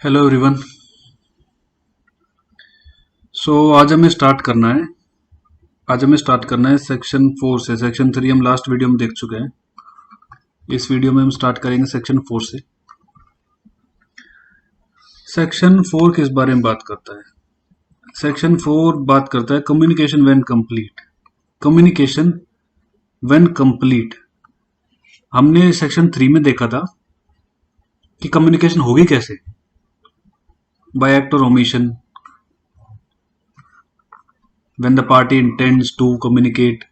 Hello everyone. आज हमें start करना है सेक्शन 4 से। सेक्शन 3 हम लास्ट वीडियो में देख चुके हैं। इस वीडियो में हम स्टार्ट करेंगे सेक्शन 4 से। सेक्शन 4 किस बारे में बात करता है? सेक्शन 4 बात करता है communication when complete. Communication when complete हमने सेक्शन 3 में देखा था कि कम्युनिकेशन होगी कैसे, बाय एक्ट और omission, when the party intends to communicate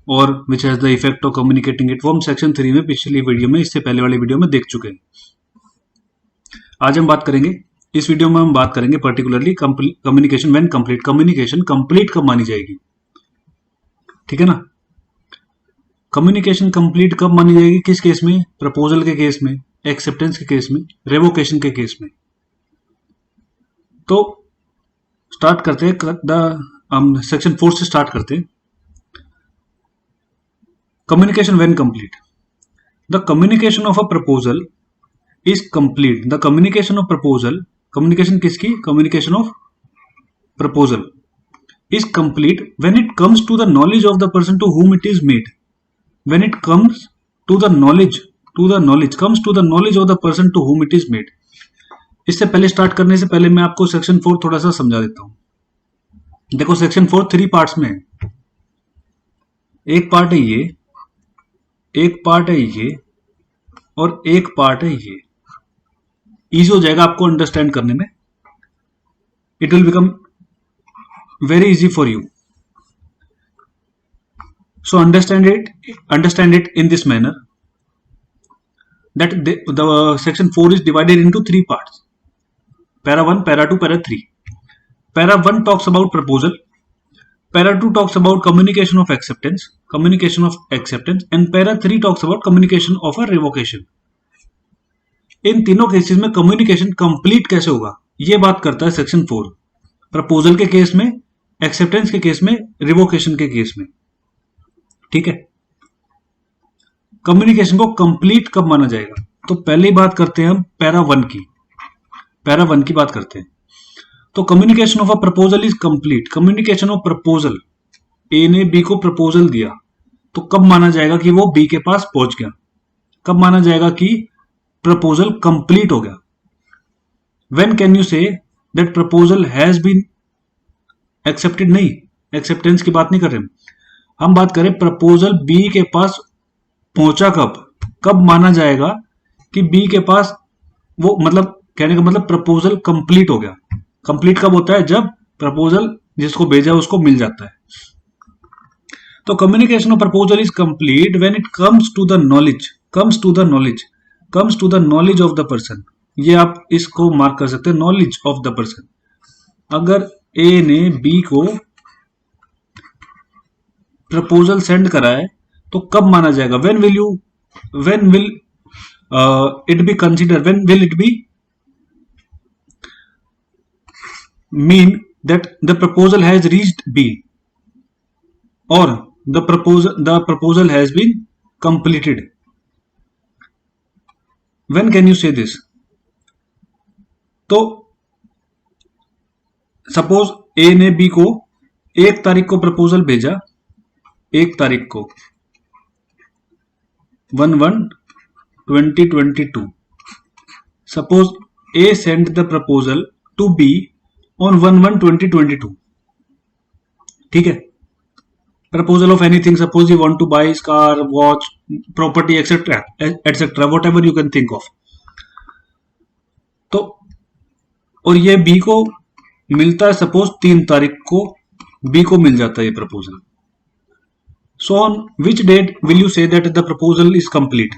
और which has the effect of communicating it। वो हम सेक्शन 3 में पिछली वीडियो में, इससे पहले वाली वीडियो में देख चुके हैं। आज हम बात करेंगे, इस वीडियो में हम बात करेंगे particularly communication when complete. Communication complete कब मानी जाएगी, ठीक है ना? कम्युनिकेशन कंप्लीट कब मानी जाएगी, किस केस में? प्रपोजल के केस में, एक्सेप्टेंस के केस में, रेवोकेशन के केस में। तो स्टार्ट करते हैं, हम सेक्शन 4 से स्टार्ट करते हैं। Communication when complete, the communication of a proposal is complete. The communication of proposal, communication किसकी? Communication of proposal is complete when it comes to the knowledge of the person to whom it is made। When it comes to the knowledge comes to the knowledge of the person to whom it is made। इससे पहले start करने से पहले मैं आपको section 4 थोड़ा सा समझा देता हूं। देखो, सेक्शन 4 3 पार्ट्स में है। एक पार्ट है ये, एक पार्ट है ये, और एक पार्ट है ये। इजी हो जाएगा आपको अंडरस्टैंड करने में। It will become very easy for you. So understand it in this manner that the section 4 is divided into 3 parts: para 1, para 2, para 3। para 1 talks about proposal, para 2 talks about communication of acceptance, and para 3 talks about communication of a revocation। इन तीनों cases में communication complete कैसे होगा, ये बात करता है section 4। Proposal के case में, एक्सेप्टेंस के केस में, रिवोकेशन के केस में, ठीक है? कम्युनिकेशन को कंप्लीट कब माना जाएगा? तो पहले ही बात करते हैं हम पैरा 1 की। पैरा 1 की बात करते हैं। तो communication of a proposal is complete. Communication of proposal, A ने बी को प्रपोजल दिया, तो कब माना जाएगा कि वो बी के पास पहुंच गया? कब माना जाएगा कि प्रपोजल कंप्लीट हो गया? When can you say that proposal has been accepted? नहीं, एक्सेप्टेंस की बात नहीं कर रहे हम बात करें प्रपोजल बी के पास पहुंचा कब माना जाएगा कि बी के पास वो, मतलब कहने का मतलब प्रपोजल कंप्लीट हो गया। कंप्लीट कब होता है? जब प्रपोजल जिसको भेजा उसको मिल जाता है। तो communication of proposal is complete when it comes to the knowledge of the person. ये आप इसको मार्क कर सकते हैं, नॉलेज ऑफ द पर्सन। अगर ए ने बी को प्रपोजल सेंड करा है तो कब माना जाएगा? when will it be considered, when will it be mean that the proposal has reached B or the proposal has been completed? When can you say this? तो सपोज ए ने B को 1 तारीख को प्रपोजल भेजा, 1 तारीख को 1/1/2022। Suppose A sent the proposal to B on 1/1/2022, ठीक है? Proposal of anything, suppose you want to buy car, watch, property, etc, whatever you can think of। तो और ये B को मिलता है, सपोज 3 तारीख को B को मिल जाता है ये proposal. So on which date will you say that the proposal is complete?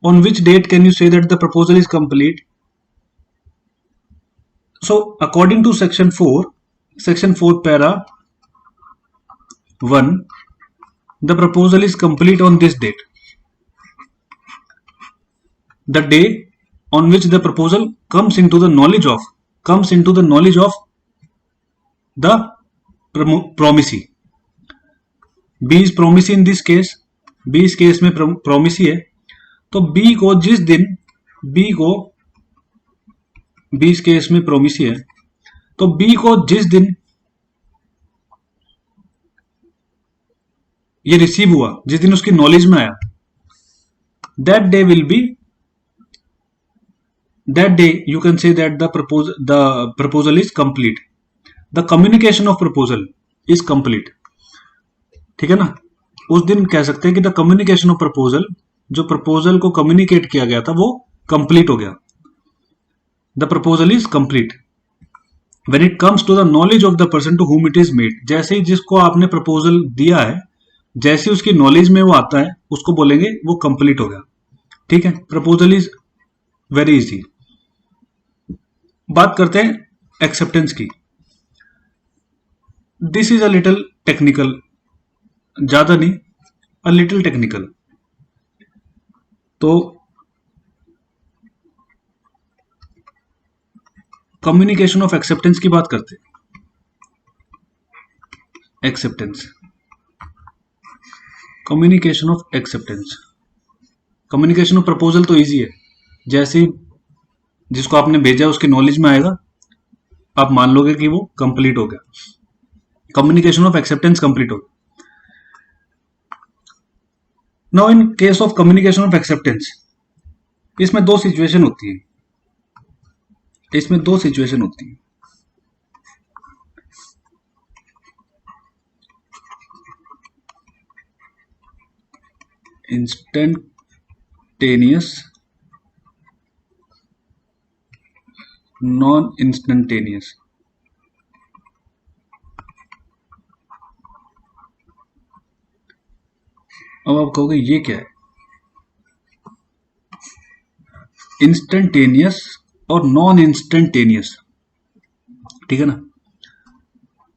On which date can you say that the proposal is complete? So according to section 4 para 1, the proposal is complete on this date, the day on which the proposal comes into the knowledge of the promisee। B is promisee in this case, B इस case में promisee है। तो B को जिस दिन B को B इस case में प्रोमिसी है, तो बी को जिस दिन ये रिसीव हुआ, जिस दिन उसकी नॉलेज में आया, that day will be, that day you can say that the proposal is complete, the communication of proposal is complete. ठीक है ना, उस दिन कह सकते हैं कि द कम्युनिकेशन ऑफ प्रपोजल, जो प्रपोजल को कम्युनिकेट किया गया था वो कंप्लीट हो गया, the proposal is complete. When it comes to the knowledge of the person to whom it is made, जैसे ही जिसको आपने प्रपोजल दिया है, जैसे उसकी नॉलेज में वो आता है, उसको बोलेंगे वो कंप्लीट हो गया. ठीक है, प्रपोजल इज वेरी इजी. बात करते हैं एक्सेप्टेंस की. This is a little technical, ज्यादा नहीं, अ लिटिल टेक्निकल. तो कम्युनिकेशन ऑफ एक्सेप्टेंस की बात करते हैं. Acceptance, communication of acceptance. Communication of proposal तो इजी है, जैसे जिसको आपने भेजा उसकी नॉलेज में आएगा, आप मान लोगे कि वो कंप्लीट हो गया. कम्युनिकेशन ऑफ एक्सेप्टेंस कंप्लीट हो गया. Now in case of communication of acceptance, इसमें दो सिचुएशन होती है. इसमें दो सिचुएशन होती है. Instantaneous, non instantaneous. अब आप कहोगे ये क्या है, इंस्टेंटेनियस और नॉन इंस्टेंटेनियस. ठीक है ना,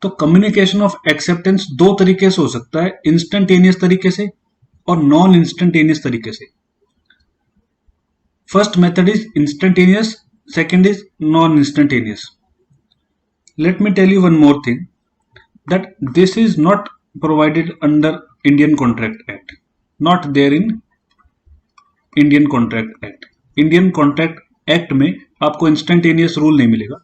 तो कम्युनिकेशन ऑफ एक्सेप्टेंस दो तरीके से हो सकता है, इंस्टेंटेनियस तरीके से और नॉन इंस्टेंटेनियस तरीके से. First method is instantaneous, second is non-instantaneous. Let me tell you one more thing, that this is not provided under Indian Contract Act, not there in Indian Contract Act. Indian Contract Act में आपको instantaneous rule नहीं मिलेगा,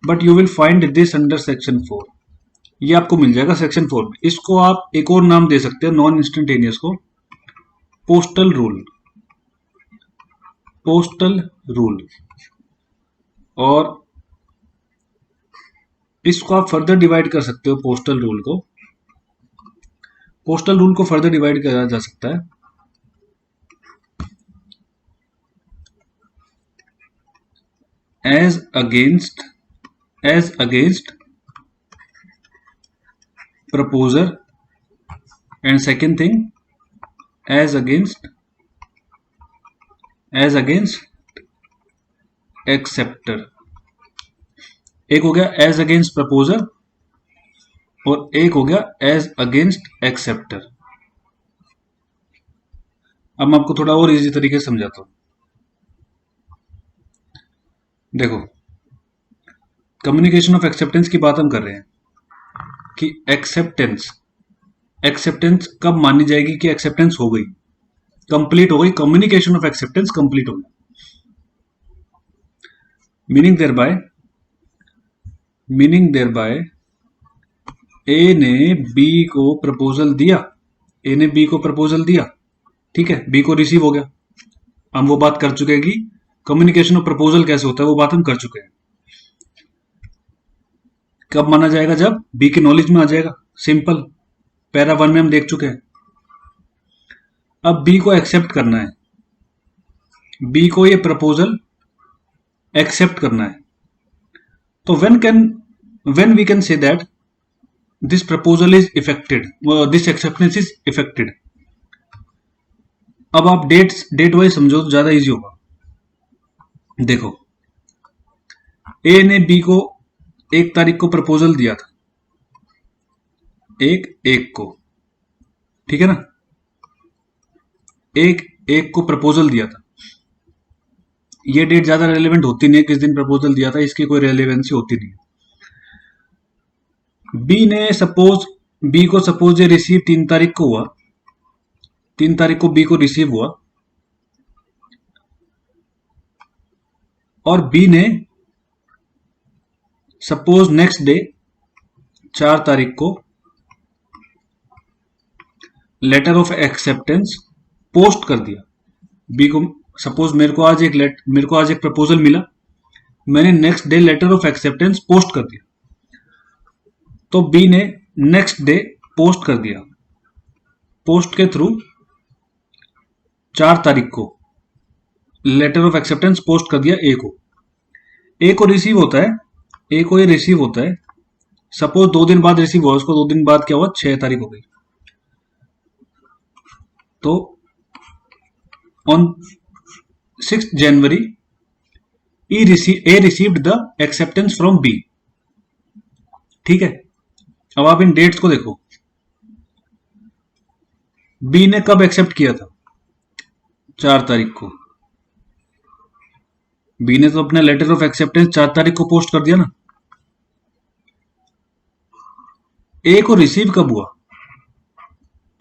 but you will find this under section 4. ये आपको मिल जाएगा section 4 में. इसको आप एक और नाम दे सकते हैं नॉन इंस्टेंटेनियस को, पोस्टल रूल. Postal rule. और इसको आप फर्दर डिवाइड कर सकते हो. पोस्टल रूल को, पोस्टल रूल को फर्दर डिवाइड करा जा सकता है. As against proposer, and second thing as against acceptor. एक हो गया एज अगेंस्ट प्रपोजर और एक हो गया एज अगेंस्ट एक्सेप्टर. अब मैं आपको थोड़ा और इजी तरीके से समझाता हूं. देखो, कम्युनिकेशन ऑफ एक्सेप्टेंस की बात हम कर रहे हैं कि एक्सेप्टेंस कब मानी जाएगी कि एक्सेप्टेंस हो गई, कंप्लीट हो गई, कम्युनिकेशन ऑफ एक्सेप्टेंस कंप्लीट हो गई. मीनिंग देयरबाय ए ने बी को प्रपोजल दिया, ठीक है, बी को रिसीव हो गया. हम वो बात कर चुके हैं कि कम्युनिकेशन ऑफ प्रपोजल कैसे होता है, वो बात हम कर चुके हैं. कब माना जाएगा, जब बी की नॉलेज में आ जाएगा. सिंपल, पैरा 1 में हम देख चुके हैं. अब बी को एक्सेप्ट करना है, बी को ये प्रपोजल एक्सेप्ट करना है. तो when we can say that this proposal is effected, this acceptance is effected. अब आप डेट वाइज समझो तो ज्यादा इजी होगा. देखो, ए ने बी को 1 तारीख को प्रपोजल दिया था, एक को, ठीक है ना, एक को प्रपोजल दिया था. ये डेट ज्यादा रेलेवेंट होती नहीं है, किस दिन प्रपोजल दिया था इसकी कोई रेलेवेंसी होती नहीं है. बी को सपोज ये रिसीव 3 तारीख को हुआ, 3 तारीख को बी को रिसीव हुआ. और बी ने सपोज नेक्स्ट डे 4 तारीख को लेटर ऑफ एक्सेप्टेंस पोस्ट कर दिया बी को। सपोज मेरे को आज एक प्रपोजल मिला, मैंने next day letter of acceptance post कर दिया, तो बी ने नेक्स्ट डे पोस्ट कर दिया, पोस्ट के थ्रू 4 तारीख को लेटर ऑफ एक्सेप्टेंस पोस्ट कर दिया ए को रिसीव होता है, ए को ये रिसीव होता है। सपोज 2 दिन बाद रिसीव हुआ उसको, 2 दिन बाद क्या हुआ, 6 तारीख हो गई। तो on 6 January A received the acceptance from B. ठीक है, अब आप इन डेट्स को देखो, बी ने कब एक्सेप्ट किया था, 4 तारीख को। बी ने तो अपना लेटर ऑफ एक्सेप्टेंस 4 तारीख को पोस्ट कर दिया ना। ए को रिसीव कब हुआ,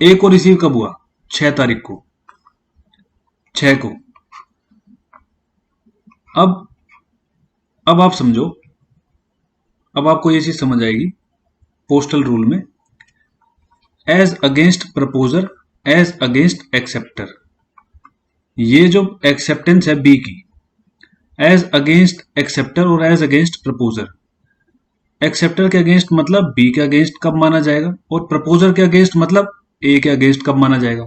ए को रिसीव कब हुआ, 6 तारीख को, 6 को। अब आप समझो, अब आपको ये चीज समझ आएगी पोस्टल रूल में, as against proposer as against acceptor. ये जो एक्सेप्टेंस है बी की, एज अगेंस्ट एक्सेप्टर और एज अगेंस्ट प्रपोजर। एक्सेप्टर के अगेंस्ट मतलब बी के अगेंस्ट कब माना जाएगा, और प्रपोजर के अगेंस्ट मतलब ए के अगेंस्ट कब माना जाएगा,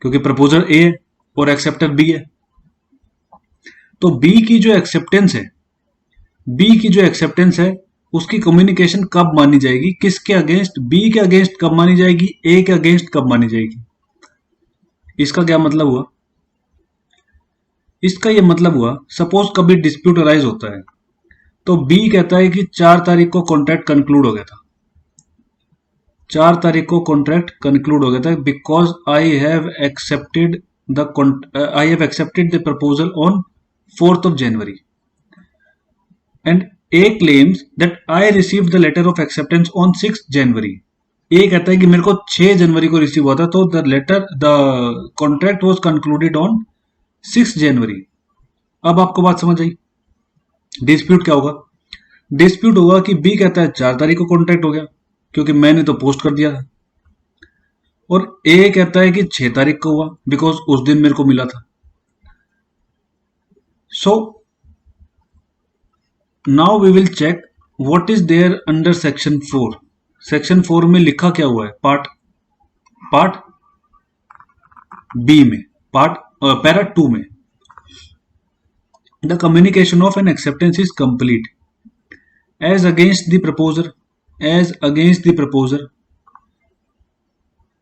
क्योंकि प्रपोजर ए है और एक्सेप्टर बी है। तो बी की जो एक्सेप्टेंस है, बी की जो एक्सेप्टेंस है उसकी कम्युनिकेशन कब मानी जाएगी, किसके अगेंस्ट, बी के अगेंस्ट कब मानी जाएगी, ए के अगेंस्ट कब मानी जाएगी। इसका क्या मतलब हुआ, इसका यह मतलब हुआ, सपोज कभी डिस्प्यूट अराइज होता है, तो बी कहता है कि 4 तारीख को कॉन्ट्रैक्ट कंक्लूड हो गया था, 4 तारीख को कॉन्ट्रैक्ट कंक्लूड हो गया था, because I have accepted the proposal on 4th of January and A claims that I received the letter of acceptance on 6th January. A कहता है कि मेरे को 6 जनवरी को रिसीव हुआ था, तो the contract was concluded on 6 जनवरी। अब आपको बात समझ आई। डिस्प्यूट क्या होगा, डिस्प्यूट होगा कि बी कहता है 4 तारीख को कॉन्ट्रैक्ट हो गया क्योंकि मैंने तो पोस्ट कर दिया था, और ए कहता है कि 6 तारीख को हुआ बिकॉज उस दिन मेरे को मिला था। So now we will check what is there under section 4. Section 4 में लिखा क्या हुआ है, पार्ट बी में, पैरा 2 में, the communication of an acceptance is complete as against the proposer, as against the proposer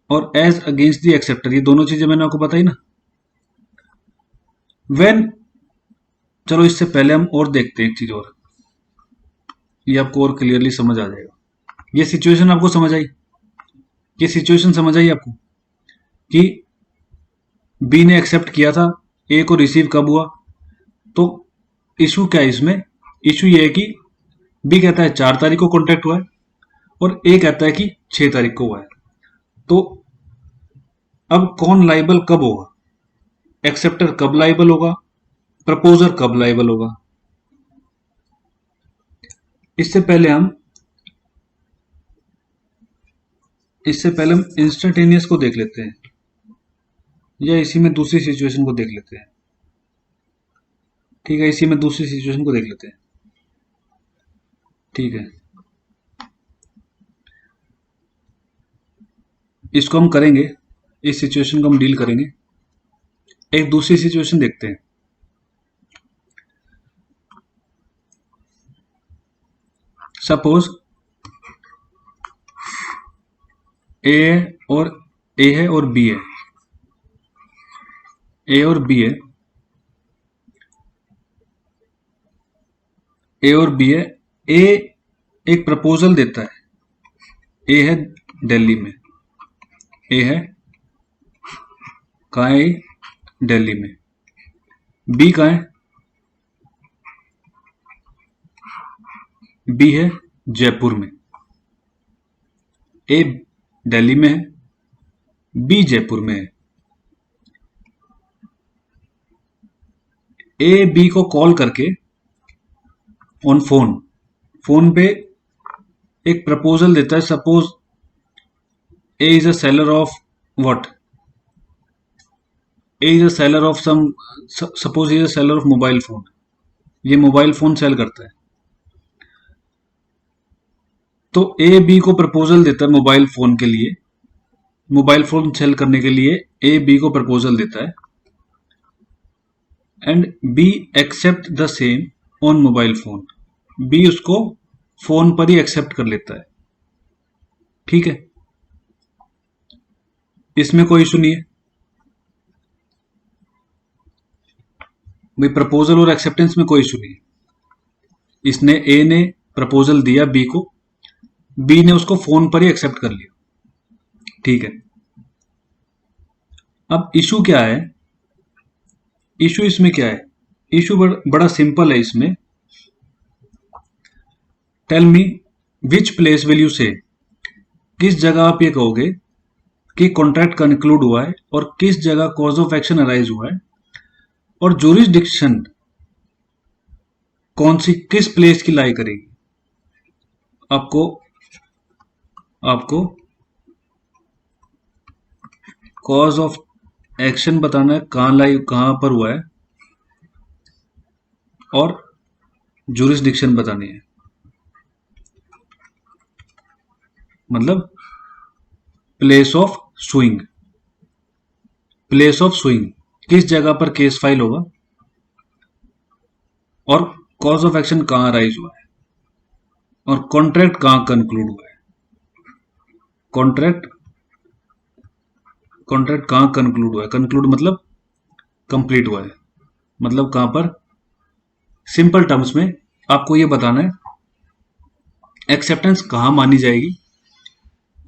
और एज अगेंस्ट द एक्सेप्टर। ये दोनों चीजें मैंने आपको बताई ना। व्हेन, चलो इससे पहले हम और देखते हैं एक चीज और, ये आपको और क्लियरली समझ आ जाएगा। ये सिचुएशन आपको समझ आई, ये सिचुएशन समझ आई आपको कि बी ने एक्सेप्ट किया था, ए को रिसीव कब हुआ। तो इशू क्या है इसमें, इशू ये है कि बी कहता है 4 तारीख को कॉन्टैक्ट हुआ है और ए कहता है कि 6 तारीख को हुआ है। तो अब कौन लाइबल कब होगा, एक्सेप्टर कब लाइबल होगा, प्रपोजर कब लाइबल होगा। इससे पहले हम इंस्टेंटेनियस को देख लेते हैं, या इसी में दूसरी सिचुएशन को देख लेते हैं। ठीक है, इसी में दूसरी सिचुएशन को देख लेते हैं। ठीक है, इसको हम करेंगे, इस सिचुएशन को हम डील करेंगे। एक दूसरी सिचुएशन देखते हैं। सपोज ए है और बी है, ए और बी है, ए और बी है। ए एक प्रपोजल देता है, ए है दिल्ली में, ए है कहाँ है, दिल्ली में। बी कहाँ है, बी है जयपुर में। ए दिल्ली में है, बी जयपुर में है। ए बी को कॉल करके ऑन फोन, फोन पे एक प्रपोजल देता है। Suppose A is a seller of what, A is a seller of some, suppose is a seller of mobile phone, ये मोबाइल फोन सेल करता है। तो ए बी को प्रपोजल देता है मोबाइल फोन के लिए, मोबाइल फोन सेल करने के लिए ए बी को प्रपोजल देता है, and B accept the same on mobile phone, B उसको फोन पर ही एक्सेप्ट कर लेता है। ठीक है, इसमें कोई इशू नहीं है भाई, प्रपोजल और एक्सेप्टेंस में कोई इशू नहीं है। इसने ए ने प्रपोजल दिया बी को, बी ने उसको फोन पर ही एक्सेप्ट कर लिया। ठीक है, अब इशू क्या है, इशू इसमें क्या है, इशू बड़ा सिंपल है इसमें। Tell me which place will you say, किस जगह आप ये कहोगे कि कॉन्ट्रैक्ट कंक्लूड हुआ है, और किस जगह कॉज ऑफ एक्शन अराइज हुआ है, और जुरिस्डिक्शन कौन सी किस प्लेस की लाई करेगी। आपको आपको कॉज ऑफ एक्शन बताना है, कहां पर हुआ है, और जुरिस्डिक्शन बतानी है, मतलब place of sewing, place of sewing किस जगह पर केस फाइल होगा, और कॉज ऑफ एक्शन कहां राइज हुआ है, और कॉन्ट्रैक्ट कहां कंक्लूड हुआ है। कॉन्ट्रैक्ट कॉन्ट्रैक्ट कहां कंक्लूड हुआ है, कंक्लूड मतलब कंप्लीट हुआ है, मतलब कहां पर। सिंपल टर्म्स में आपको ये बताना है एक्सेप्टेंस कहां मानी जाएगी,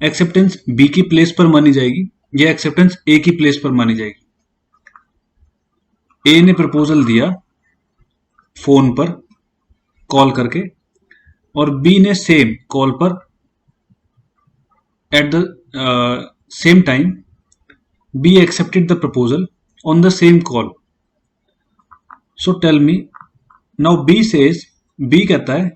एक्सेप्टेंस बी की प्लेस पर मानी जाएगी या एक्सेप्टेंस ए की प्लेस पर मानी जाएगी। ए ने प्रपोजल दिया फोन पर कॉल करके, और बी ने सेम कॉल पर at the same time B accepted the proposal on the same call. So tell me now B says, B कहता है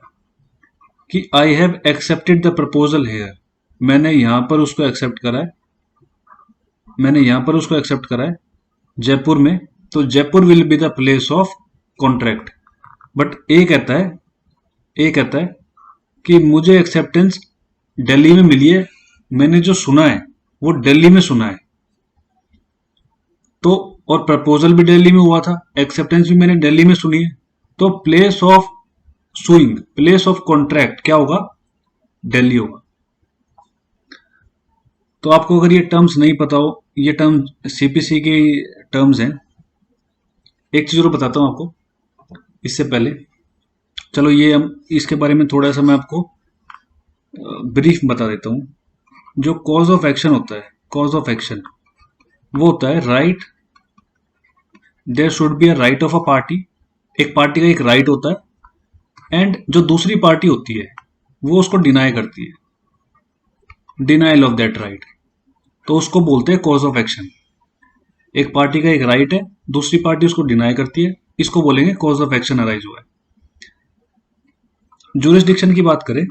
कि I have accepted the proposal here, मैंने यहां पर उसको एक्सेप्ट करा है, मैंने यहां पर उसको एक्सेप्ट करा है जयपुर में, तो Jaipur will be the place of contract. But A कहता है कि मुझे एक्सेप्टेंस दिल्ली में मिली है, मैंने जो सुना है वो दिल्ली में सुना है, तो और प्रपोजल भी दिल्ली में हुआ था, एक्सेप्टेंस भी मैंने दिल्ली में सुनी है, तो place of sewing, place of contract क्या होगा, दिल्ली होगा। तो आपको अगर ये टर्म्स नहीं पता हो, ये टर्म सीपीसी के टर्म्स हैं। एक चीज और बताता हूं आपको इससे पहले, चलो ये हम इसके बारे में थोड़ा सा मैं आपको ब्रीफ बता देता हूं। जो कॉज ऑफ एक्शन होता है, कॉज ऑफ एक्शन वो होता है right, there should be a right of a party, एक पार्टी का एक राइट होता है, एंड जो दूसरी पार्टी होती है वो उसको डिनाई करती है, डिनाइल ऑफ दैट राइट, तो उसको बोलते हैं कॉज ऑफ एक्शन। एक पार्टी का एक राइट है, दूसरी पार्टी उसको डिनाई करती है, इसको बोलेंगे कॉज ऑफ एक्शन अराइज हुआ है। जुरिस्डिक्शन की बात करें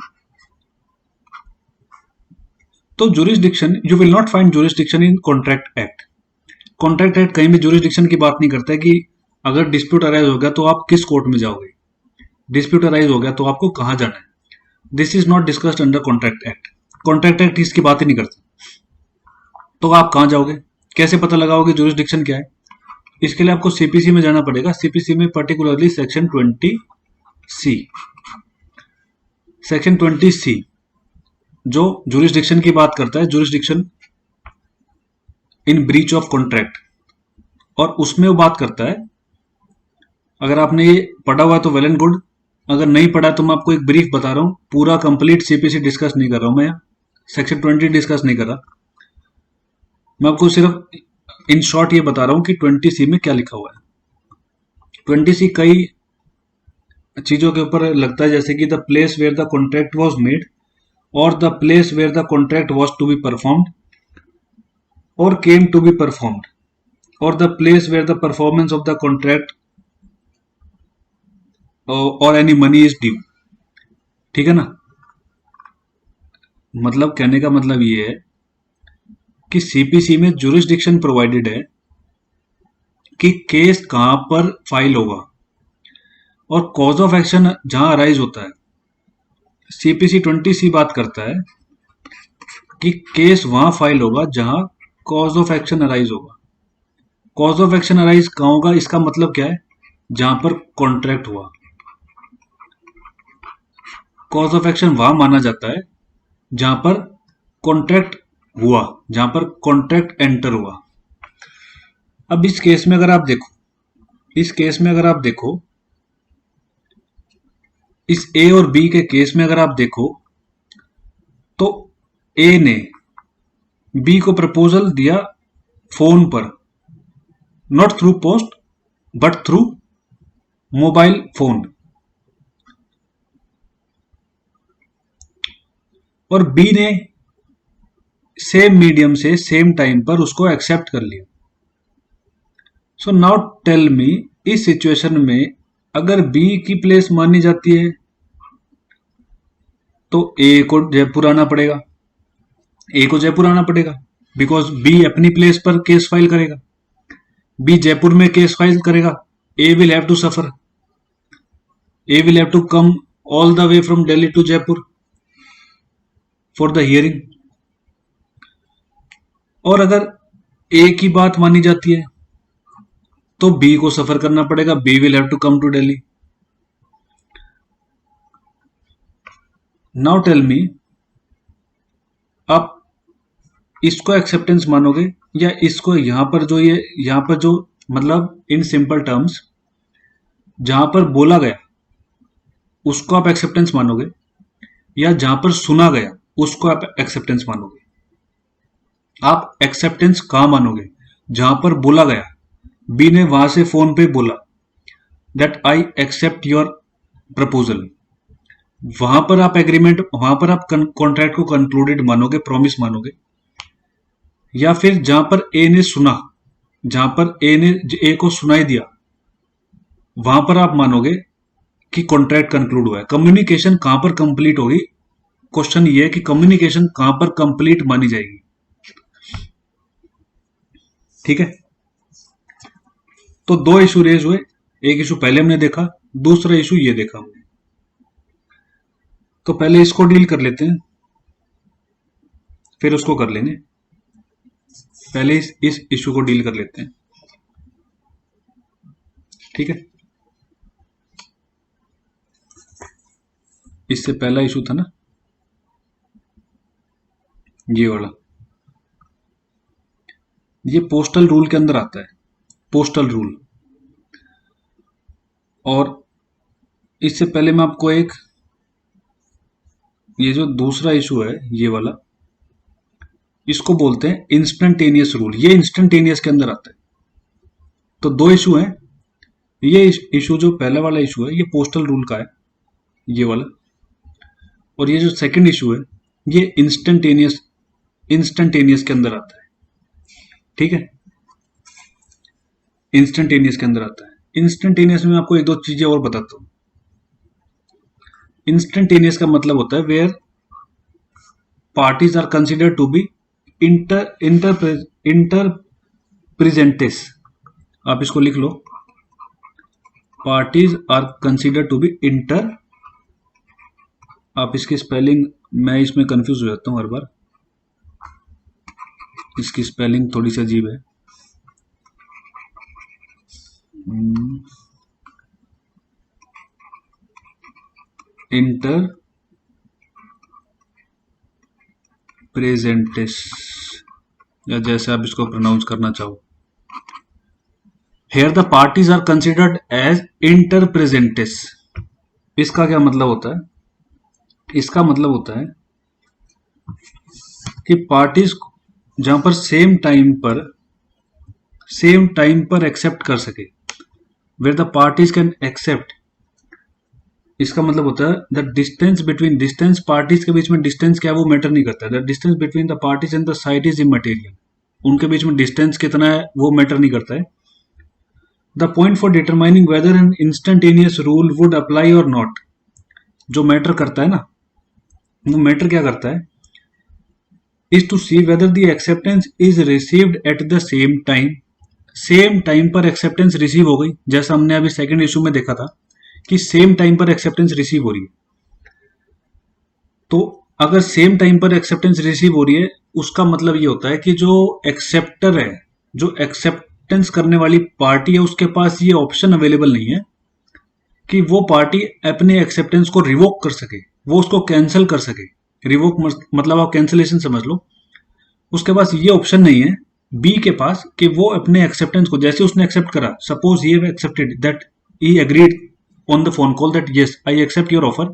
तो jurisdiction, you will not find jurisdiction in contract act. Contract act कहीं भी जुरिस्डिक्शन की बात नहीं करता है कि अगर डिस्प्यूट अराइज हो गया तो आप किस कोर्ट में जाओगे, डिस्प्यूट अराइज हो गया तो आपको कहां जाना है। This is not discussed under contract act, contract act इसकी बात ही नहीं करता। तो आप कहां जाओगे, कैसे पता लगाओगे जुरिस्डिक्शन क्या है, इसके लिए आपको सीपीसी में जाना पड़ेगा। सीपीसी में particularly section 20C, section 20C जो जुरिस्डिक्शन की बात करता है, jurisdiction in breach of contract, और उसमें वो बात करता है, अगर आपने ये पढ़ा हुआ है तो वेल एंड गुड, अगर नहीं पढ़ा तो मैं आपको एक ब्रीफ बता रहा हूं, पूरा कंप्लीट सीपीसी डिस्कस नहीं कर रहा हूं मैं, सेक्शन 20 डिस्कस नहीं कर रहा, मैं आपको सिर्फ इन शॉर्ट ये बता रहा हूं कि 20C में क्या लिखा हुआ है। 20C कई चीजों के ऊपर लगता है, जैसे कि the place where the contract was made, और the place where the contract was to be performed और केम टू बी परफॉर्म्ड, और the place where the performance of the contract और एनी मनी इज ड्यू, ठीक है ना। मतलब कहने का मतलब ये है कि सीपीसी में जुरिस्डिक्शन प्रोवाइडेड है कि केस कहां पर फाइल होगा और कॉज ऑफ एक्शन जहां अराइज होता है। सीपीसी 20C बात करता है कि केस वहां फाइल होगा जहां कॉज ऑफ एक्शन अराइज होगा। कॉज ऑफ एक्शन अराइज कहां होगा, इसका मतलब क्या है, जहां पर कॉन्ट्रैक्ट हुआ। कॉज ऑफ एक्शन वहां माना जाता है जहां पर कॉन्ट्रैक्ट हुआ, जहां पर कॉन्ट्रैक्ट एंटर हुआ। अब इस केस में अगर आप देखो, इस केस में अगर आप देखो, इस ए और बी के केस में अगर आप देखो, तो ए ने बी को प्रपोजल दिया फोन पर, not through post but through mobile phone, और बी ने सेम मीडियम से सेम टाइम पर उसको एक्सेप्ट कर लिया। सो नाउ टेल मी, इस सिचुएशन में अगर बी की प्लेस मानी जाती है तो ए को जयपुर आना पड़ेगा, ए को जयपुर आना पड़ेगा, बिकॉज बी अपनी प्लेस पर केस फाइल करेगा, बी जयपुर में केस फाइल करेगा, A will have to suffer, A will have to come all the way from Delhi to Jaipur for the hearing. और अगर ए की बात मानी जाती है तो बी को सफर करना पड़ेगा, B will have to come to Delhi. Now tell me, आप इसको एक्सेप्टेंस मानोगे या इसको, यहां पर जो ये यहां पर जो मतलब इन सिंपल टर्म्स जहां पर बोला गया उसको आप एक्सेप्टेंस मानोगे, या जहां पर सुना गया उसको आप एक्सेप्टेंस मानोगे। आप एक्सेप्टेंस कहां मानोगे, जहां पर बोला गया, बी ने वहां से फोन पे बोला that I accept your proposal, वहां पर आप एग्रीमेंट, वहां पर आप कॉन्ट्रैक्ट को कंक्लूडेड मानोगे, प्रॉमिस मानोगे। या फिर जहां पर ए ने सुना, जहां पर ए ने ए को सुनाई दिया, वहां पर आप मानोगे कि कॉन्ट्रैक्ट कंक्लूड हुआ है। कम्युनिकेशन कहां पर कंप्लीट होगी, क्वेश्चन ये है कि कम्युनिकेशन कहां पर कंप्लीट मानी जाएगी, ठीक है। तो दो इशू रेज हुए, एक इशू पहले हमने देखा, दूसरा इशू ये देखा हमने। तो पहले इसको डील कर लेते हैं, फिर उसको कर लेंगे। पहले इस इशू को डील कर लेते हैं, ठीक है। इससे पहला इशू था ना ये वाला, ये पोस्टल रूल के अंदर आता है, पोस्टल रूल। और इससे पहले मैं आपको एक, ये जो दूसरा इशू है ये वाला, इसको बोलते हैं इंस्टेंटेनियस रूल, ये इंस्टेंटेनियस के अंदर आता है। तो दो इशू हैं, ये इशू जो पहला वाला इशू है ये पोस्टल रूल का है, ये वाला, और ये जो सेकंड इशू है ये इंस्टेंटेनियस के अंदर आता है, ठीक है। इंस्टेंटेनियस के अंदर आता है। इंस्टेंटेनियस में आपको एक दो चीजें और बताता हूं। इंस्टेंटेनियस का मतलब होता है where parties are considered to be inter praesentes, आप इसको लिख लो, parties are considered to be inter, आप इसकी स्पेलिंग, मैं इसमें कंफ्यूज हो जाता हूं हर बार, इसकी स्पेलिंग थोड़ी सी अजीब है। इंटर प्रेजेंटेस, या जैसे आप इसको प्रोनाउंस करना चाहो। Here the parties are considered as inter praesentes, इसका क्या मतलब होता है, इसका मतलब होता है कि पार्टीज जहां पर सेम टाइम पर एक्सेप्ट कर सके, where the parties can accept, इसका मतलब होता है the distance between, distance parties के बीच में डिस्टेंस क्या है वो मैटर नहीं करता, the distance between the parties and the site is immaterial, उनके बीच में डिस्टेंस कितना है वो मैटर नहीं करता है। The point for determining whether an instantaneous rule would apply और नॉट, जो मैटर करता है ना, वो मैटर क्या करता है, is to see whether the acceptance is received at the same time पर एक्सेप्टेंस रिसीव हो गई, जैसा हमने अभी सेकंड इशू में देखा था कि सेम टाइम पर एक्सेप्टेंस रिसीव हो रही है। तो अगर सेम टाइम पर एक्सेप्टेंस रिसीव हो रही है, उसका मतलब ये होता है कि जो एक्सेप्टर है, जो एक्सेप्टेंस करने वाली पार्टी है, उसके पास ये ऑप्शन अवेलेबल नहीं है कि वो पार्टी अपने एक्सेप्टेंस को रिवोक कर सके, वो उसको कैंसिल कर सके। रिवोक मतलब आप कैंसिलेशन समझ लो। उसके पास ये ऑप्शन नहीं है बी के पास कि वो अपने एक्सेप्टेंस को, जैसे उसने एक्सेप्ट करा, suppose he have accepted that he agreed on the phone call that yes I accept your offer,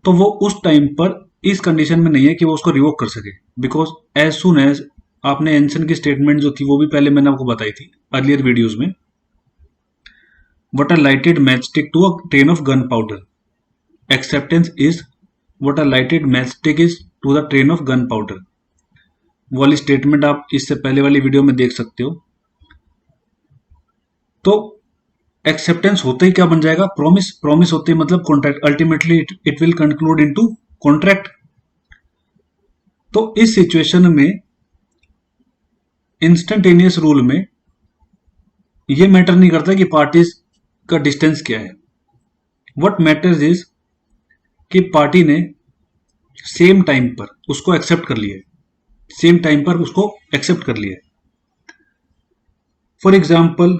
तो वो उस टाइम पर इस कंडीशन में नहीं है कि वो उसको रिवोक कर सके, बिकॉज एज सुन एज आपने एंसन की स्टेटमेंट जो थी वो भी पहले मैंने आपको बताई थी अर्लियर वीडियोज में, what a lighted matchstick to a train of gunpowder. Acceptance is what a lighted matchstick is to the train of gunpowder. वो वाली स्टेटमेंट आप इससे पहले वाली वीडियो में देख सकते हो। तो एक्सेप्टेंस होते ही क्या बन जाएगा, प्रॉमिस। प्रॉमिस होते ही मतलब contract, ultimately it will conclude into contract. तो इस सिचुएशन में इंस्टेंटेनियस रूल में ये मैटर नहीं करता कि पार्टीज का डिस्टेंस क्या है। व्हाट मैटर्स इज कि पार्टी ने सेम टाइम पर उसको एक्सेप्ट कर लिया है, सेम टाइम पर उसको एक्सेप्ट कर लिया है। For example,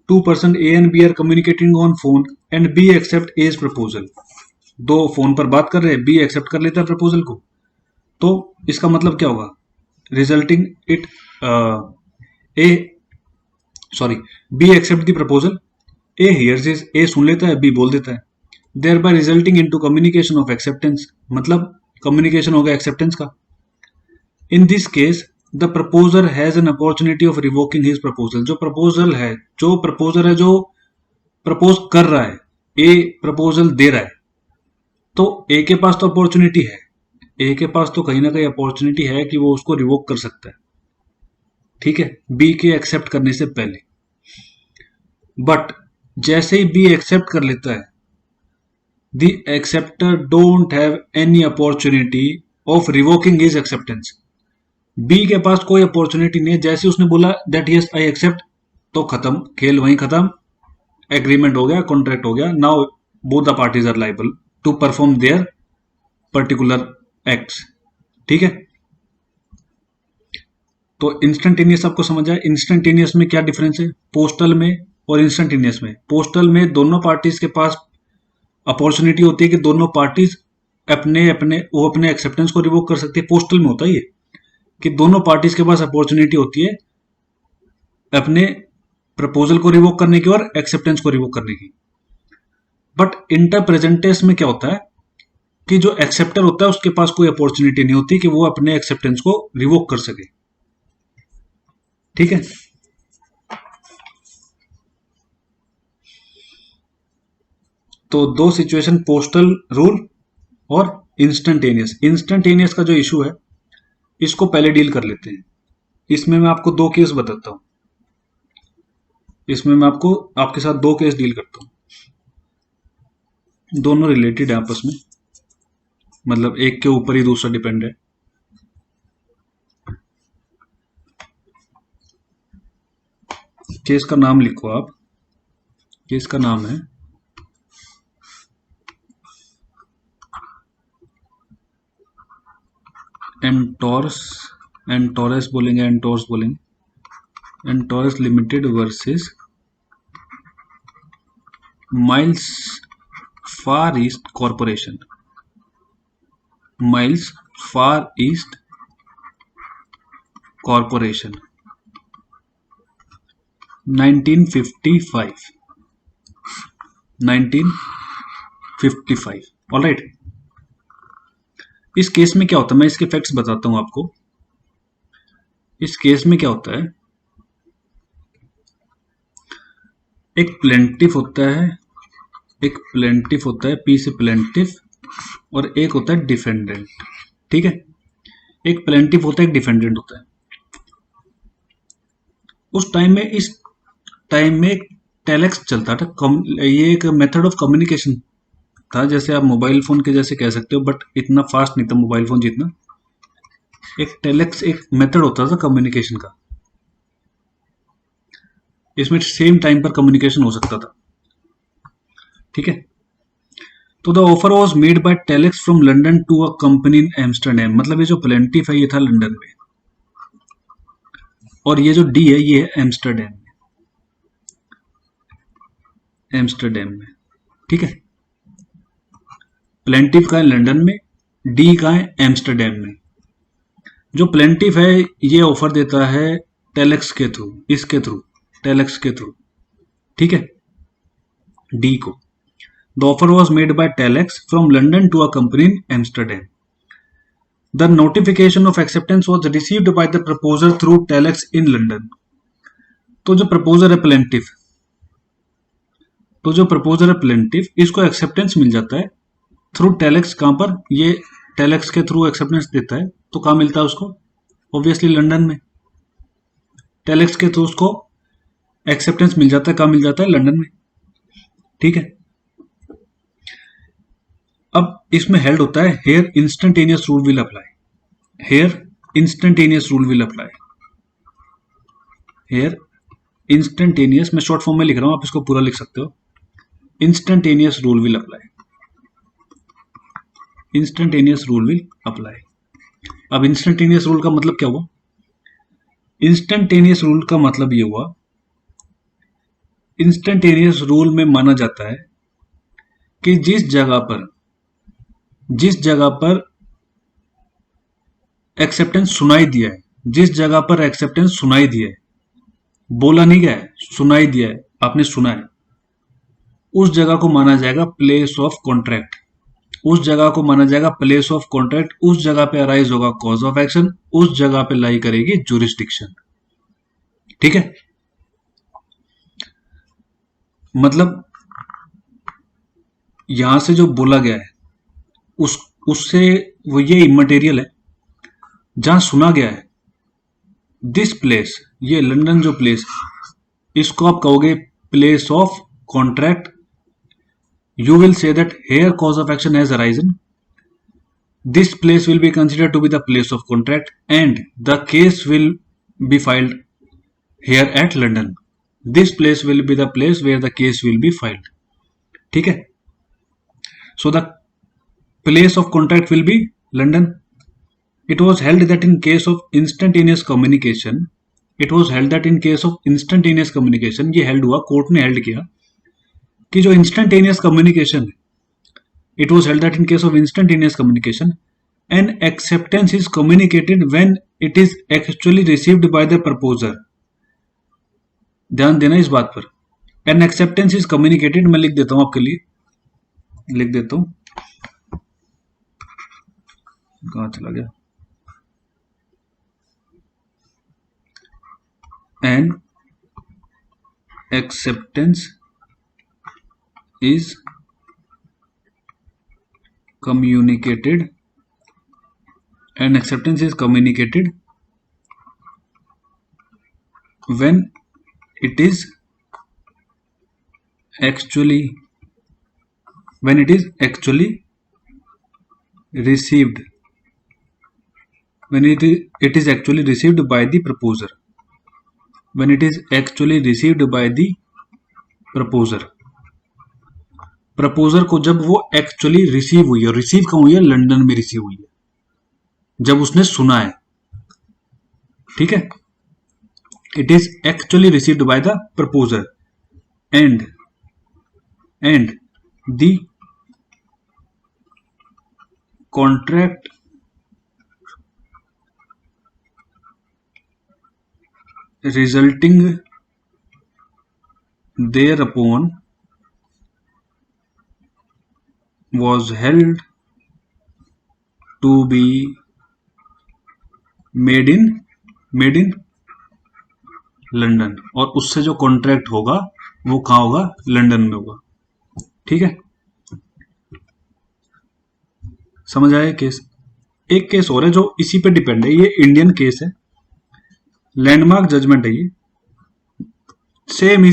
two person A and B are communicating on phone and B accept as proposal. दो फोन पर बात कर रहे हैं, बी एक्सेप्ट कर लेता है प्रपोजल को, तो इसका मतलब क्या होगा, resulting it be accept the proposal, A hears is, A सुन लेता है, बी बोल देता है, thereby resulting into communication of acceptance, मतलब कम्युनिकेशन होगा एक्सेप्टेंस का। In this case the proposer has an opportunity of revoking his proposal. जो प्रपोजर है, जो प्रपोज कर रहा है, ए प्रपोजल दे रहा है, तो ए के पास तो अपॉर्चुनिटी है, ए के पास तो कहीं ना कहीं अपॉर्चुनिटी है कि वो उसको रिवोक कर सकता है, ठीक है, बी के एक्सेप्ट करने से पहले। बट जैसे ही बी एक्सेप्ट कर लेता है, the acceptor don't have any opportunity of revoking his acceptance. B के पास कोई अपॉर्चुनिटी नहीं है, जैसे उसने बोला दैट यस आई एक्सेप्ट, तो खत्म, खेल वहीं खत्म, एग्रीमेंट हो गया, कॉन्ट्रैक्ट हो गया। Now both the parties are liable to perform their particular acts, ठीक है। तो इंस्टेंटेनियस आपको समझ आया। इंस्टेंटेनियस में क्या डिफरेंस है पोस्टल में और इंस्टेंटेनियस में? पोस्टल में दोनों पार्टीज के पास अपॉर्चुनिटी होती है कि दोनों पार्टीज अपने एक्सेप्टेंस को रिवोक कर सकती है। पोस्टल में होता है ये कि दोनों पार्टीज के पास अपॉर्चुनिटी होती है अपने प्रपोजल को रिवोक करने की और एक्सेप्टेंस को रिवोक करने की। बट इंटर प्रेजेंटेस में क्या होता है कि जो एक्सेप्टर होता है उसके पास कोई अपॉर्चुनिटी नहीं होती कि वो अपने एक्सेप्टेंस को रिवोक कर सके, ठीक है। तो दो सिचुएशन, पोस्टल रूल और इंस्टेंटेनियस। इंस्टेंटेनियस का जो इशू है इसको पहले डील कर लेते हैं। इसमें मैं आपको दो केस बताता हूं, इसमें मैं आपके साथ दो केस डील करता हूं, दोनों रिलेटेड है आपस में, मतलब एक के ऊपर ही दूसरा डिपेंड है। केस का नाम लिखो आप, केस का नाम है एंटोरस बोलेंगे, एंटोरस limited versus Miles Far east corporation. Miles Far east corporation 1955। Alright, इस केस में क्या होता है, मैं इसके फैक्ट्स बताता हूं आपको। इस केस में क्या होता है, एक प्लेंटिफ होता है, पी से प्लेंटिफ, और एक होता है डिफेंडेंट, ठीक है। एक प्लेंटिफ होता है, एक डिफेंडेंट होता है। उस टाइम में इस टाइम में एक टेलेक्स चलता था। ये एक मेथड ऑफ कम्युनिकेशन था, जैसे आप मोबाइल फोन के जैसे कह सकते हो, बट इतना फास्ट नहीं था मोबाइल फोन जितना। एक टेलेक्स एक मेथड होता था कम्युनिकेशन का, इसमें सेम टाइम पर कम्युनिकेशन हो सकता था। ठीक है, तो the offer was made by telex from London to a company in Amsterdam. मतलब ये जो प्लेंटिफ है ये था लंदन में, और ये जो डी है ये है एम्स्टरडेम में, एम्स्टरडेम में। ठीक है, प्लेंटिफ का है लंदन में, डी का है एम्स्टरडेम में। जो प्लेंटिफ है ये ऑफर देता है टेलेक्स के थ्रू, इसके थ्रू, टेलेक्स के थ्रू। ठीक है, डी को। The offer was made by telex from London to a company in Amsterdam. The notification of acceptance was received by the proposer through telex in London. तो जो proposer है plaintiff, इसको acceptance मिल जाता है through telex. कहां पर? ये telex के थ्रू एक्सेप्टेंस देता है, तो कहां मिलता है उसको? ऑब्वियसली लंदन में। टेलेक्स के थ्रू उसको एक्सेप्टेंस मिल जाता है, कहां मिल जाता है? लंदन में। ठीक है, अब इसमें हेल्ड होता है here instantaneous rule will apply. Here instantaneous rule will apply. Here instantaneous, मैं शॉर्ट फॉर्म में लिख रहा हूं, आप इसको पूरा लिख सकते हो। Instantaneous rule will apply, instantaneous rule will apply. अब इंस्टेंटेनियस रूल का मतलब क्या हुआ? इंस्टेंटेनियस रूल का मतलब ये हुआ, इंस्टेंटेनियस रूल में माना जाता है कि जिस जगह पर एक्सेप्टेंस सुनाई दिया है, जिस जगह पर एक्सेप्टेंस सुनाई दिया है, बोला नहीं गया है, सुनाई दिया है, आपने सुना है, उस जगह को माना जाएगा प्लेस ऑफ कॉन्ट्रैक्ट। उस जगह को माना जाएगा प्लेस ऑफ कॉन्ट्रैक्ट। उस जगह पे अराइज होगा कॉज ऑफ एक्शन, उस जगह पे लाई करेगी जुरिस्डिक्शन। ठीक है, मतलब यहां से जो बोला गया है उससे वो ये इमटेरियल है। जहां सुना गया है, दिस प्लेस, ये लंदन जो प्लेस, इसको आप कहोगे place of contract. You will say that here cause of action has arisen, this place will be considered to be the place of contract and the case will be filed here at London. This place will be the place where the case will be filed. ठीक है, so the place of contract will be London. It was held that in case of instantaneous communication, ये held हुआ, court ने held किया कि जो instantaneous communication है, it was held that in case of instantaneous communication, an acceptance is communicated when it is actually received by the proposer. ध्यान देना इस बात पर। an acceptance is communicated, मैं लिख देता हूं आपके लिए, लिख देता हूं, कहां चला गया? an acceptance is communicated, an acceptance is communicated when it is actually received, when it is actually received by the proposer, when it is actually received by the proposer। Proposer को जब वो एक्चुअली रिसीव हुई है, receive कहां हुई है? London में receive हुई है, जब उसने सुना है। ठीक है, it is actually received by the proposer and the contract resulting thereupon was held to be made in London. और उससे जो कॉन्ट्रैक्ट होगा वो कहां होगा? लंदन में होगा। ठीक है, समझ आया केस? एक केस और है जो इसी पे डिपेंड है, ये इंडियन केस है, लैंडमार्क जजमेंट है ये। सेम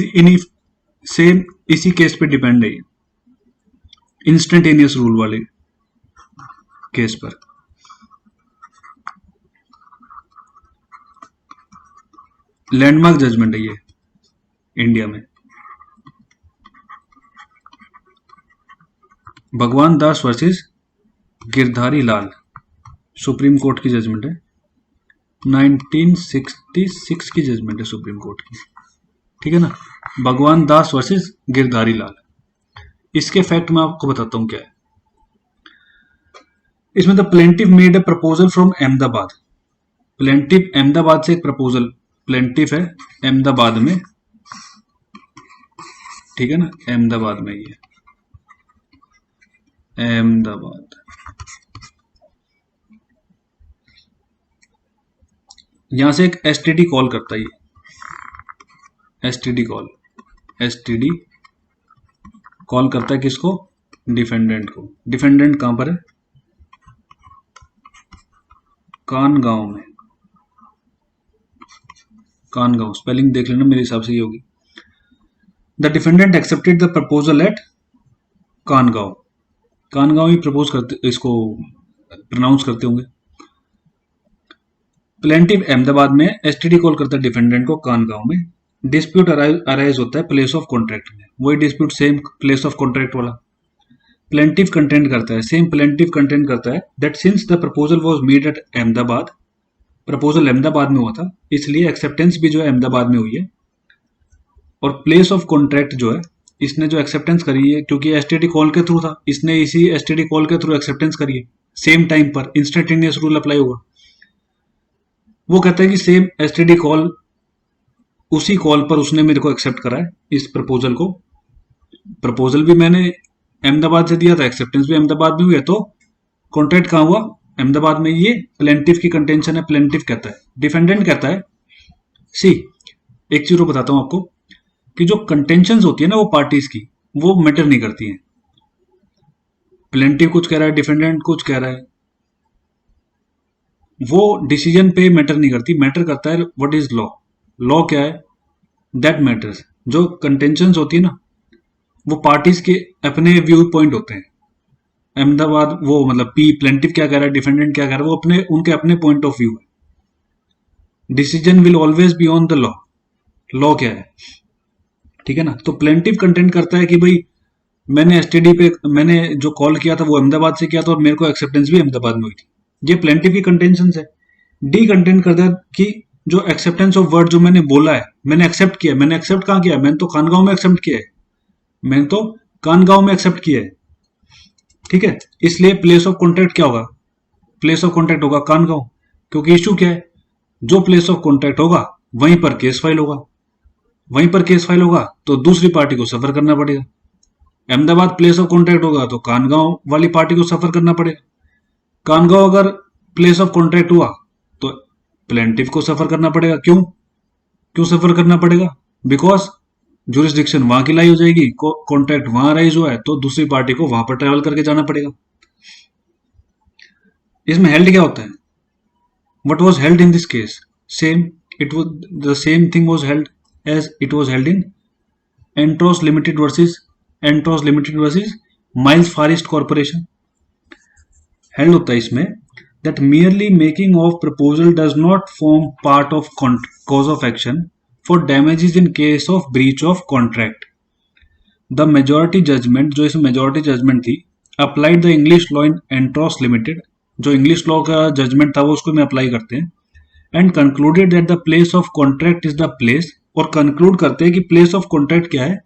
इसी केस पे डिपेंड है, इंस्टेंटेनियस रूल वाले केस पर। लैंडमार्क जजमेंट है ये इंडिया में। भगवान दास versus Girdhari Lal, supreme court की जजमेंट है, 1966 की जजमेंट है सुप्रीम कोर्ट की, ठीक है ना। भगवान दास वर्सेस गिरधारी लाल, इसके फैक्ट मैं आपको बताता हूं क्या है इसमें। The plaintiff made a proposal from Ahmedabad, plaintiff Ahmedabad से एक प्रपोजल, प्लेंटिफ है अहमदाबाद में, ठीक है ना, अहमदाबाद में, ये अहमदाबाद, यहां से एक एसटीडी कॉल करता है, ये एसटीडी कॉल करता है किसको, डिफेंडेंट को। डिफेंडेंट कहां पर है, कानगांव में, कानगांव, स्पेलिंग देख लेना, मेरे हिसाब से ये होगी। The defendant accepted the proposal at Khamgaon, Khamgaon ही प्रपोज करते, इसको प्रोनाउंस करते होंगे। प्लेंटिव अहमदाबाद में, एसटीडी कॉल करता है डिफेंडेंट को कानगांव में। डिस्प्यूट अराइज होता है प्लेस ऑफ कॉन्ट्रैक्ट में, वही dispute same place of contract वाला। प्लेंटिव कंटेंट करता है, सेम प्लेंटिव कंटेंट करता है that since the proposal was made at Ahmedabad, proposal Ahmedabad में हुआ था, इसलिए एक्सेप्टेंस भी जो है अहमदाबाद में हुई है। और प्लेस ऑफ कॉन्ट्रैक्ट जो है, इसने जो एक्सेप्टेंस करी है, क्योंकि एसटीडी कॉल के थ्रू था, इसने इसी एसटीडी कॉल के थ्रू एक्सेप्टेंस करी है, सेम टाइम पर इंस्टेंटेनियस रूल अप्लाई होगा। वो कहता है कि सेम एसटीडी कॉल, उसी कॉल पर उसने मेरे को एक्सेप्ट करा है इस प्रपोजल को, प्रपोजल भी मैंने अहमदाबाद से दिया था, एक्सेप्टेंस भी अहमदाबाद में हुई है, तो कॉन्ट्रैक्ट कहां हुआ, अहमदाबाद में। ये प्लेंटिफ की कंटेंशन है, प्लेंटिफ कहता है, डिफेंडेंट कहता है सी, एक चीज बताता हूं आपको कि जो कंटेंशन होती है ना वो पार्टीज की, वो मैटर नहीं करती है। प्लेंटिफ कुछ कह रहा है, डिफेंडेंट कुछ कह रहा है, वो डिसीजन पे मैटर नहीं करती, मैटर करता है व्हाट इज लॉ, लॉ क्या है, दैट मैटर्स। जो कंटेंशन होती है ना, वो पार्टीज के अपने व्यू पॉइंट होते हैं। अहमदाबाद वो मतलब पी प्लेंटिफ क्या कह रहा है, डिफेंडेंट क्या कह रहा है, वो अपने उनके अपने पॉइंट ऑफ व्यू है। Decision will always be on the law, law क्या है, ठीक है ना। तो प्लेंटिफ कंटेंट करता है कि भाई मैंने एसटीडी पे, मैंने जो कॉल किया था वो अहमदाबाद से किया था और मेरे को एक्सेप्टेंस भी अहमदाबाद में हुई थी, ये प्लेंटिफ की कंटेंशन है। डी कंटेंट करता है कि जो एक्सेप्टेंस ऑफ वर्ड जो मैंने बोला है, मैंने एक्सेप्ट किया, मैंने एक्सेप्ट कहां किया, मैंने तो कानगांव में एक्सेप्ट किया है, मैंने तो कानगांव में एक्सेप्ट किया है, ठीक है। इसलिए प्लेस ऑफ कॉन्ट्रैक्ट क्या होगा, प्लेस ऑफ कॉन्ट्रैक्ट होगा कानगांव, क्योंकि इशू क्या है, जो प्लेस ऑफ कॉन्ट्रैक्ट होगा वहीं पर केस फाइल होगा, वहीं पर केस फाइल होगा तो दूसरी पार्टी को सफर करना पड़ेगा। अहमदाबाद प्लेस ऑफ कॉन्ट्रैक्ट होगा तो कानगांव वाली पार्टी को सफर करना पड़ेगा। कानगांव अगर प्लेस ऑफ कॉन्ट्रैक्ट हुआ तो प्लेंटिफ को सफर करना पड़ेगा। क्यों क्यों सफर करना पड़ेगा, बिकॉज जुरिस्डिक्शन वहां की लाई हो जाएगी, कॉन्ट्रैक्ट वहां राइज हुआ है तो दूसरी पार्टी को वहां पर ट्रेवल करके जाना पड़ेगा। इसमें हेल्ड क्या होता है, what was held in this case, same it was the same thing was held as it was held in Entores Limited versus Miles Far East Corporation. Held होता है इसमें that merely making of proposal does not form part of cause of action for damages in case of breach of contract. The majority judgment, जो इसमें majority judgment थी, applied the English law in Entros Limited, जो English law का judgment था वो उसको में apply करते हैं, and concluded that the place of contract is the place, और conclude करते हैं कि place of contract क्या है,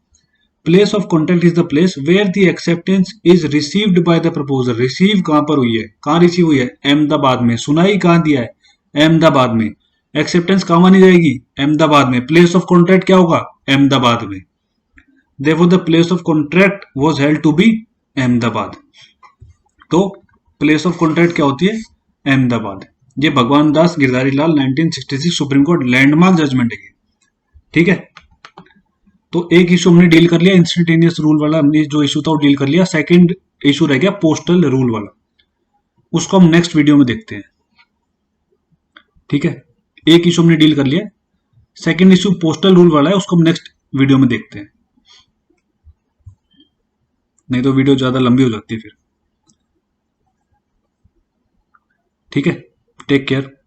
place of contract is the place where the acceptance is received by the proposal. Receive कहां पर हुई है, कहां रिसीव हुई है, अहमदाबाद में। सुनाई कहां दिया है, अहमदाबाद में। एक्सेप्टेंस कहां मानी जाएगी, अहमदाबाद में। प्लेस ऑफ कॉन्ट्रैक्ट क्या होगा, अहमदाबाद में। Therefore the place of contract was held to be Ahmedabad. तो प्लेस ऑफ कॉन्ट्रैक्ट क्या होती है, अहमदाबाद। ये भगवान दास Girdhari Lal 1966 supreme court landmark judgement है, ठीक है। तो एक इशू हमने डील कर लिया, इंस्टेंटेनियस रूल वाला हमने जो इशू था वो डील कर लिया। सेकंड इशू रह गया पोस्टल रूल वाला, उसको हम नेक्स्ट वीडियो में देखते हैं, ठीक है। एक इशू हमने डील कर लिया, सेकंड इशू पोस्टल रूल वाला है, उसको हम नेक्स्ट वीडियो में देखते हैं, नहीं तो वीडियो ज्यादा लंबी हो जाती है फिर। ठीक है, टेक केयर।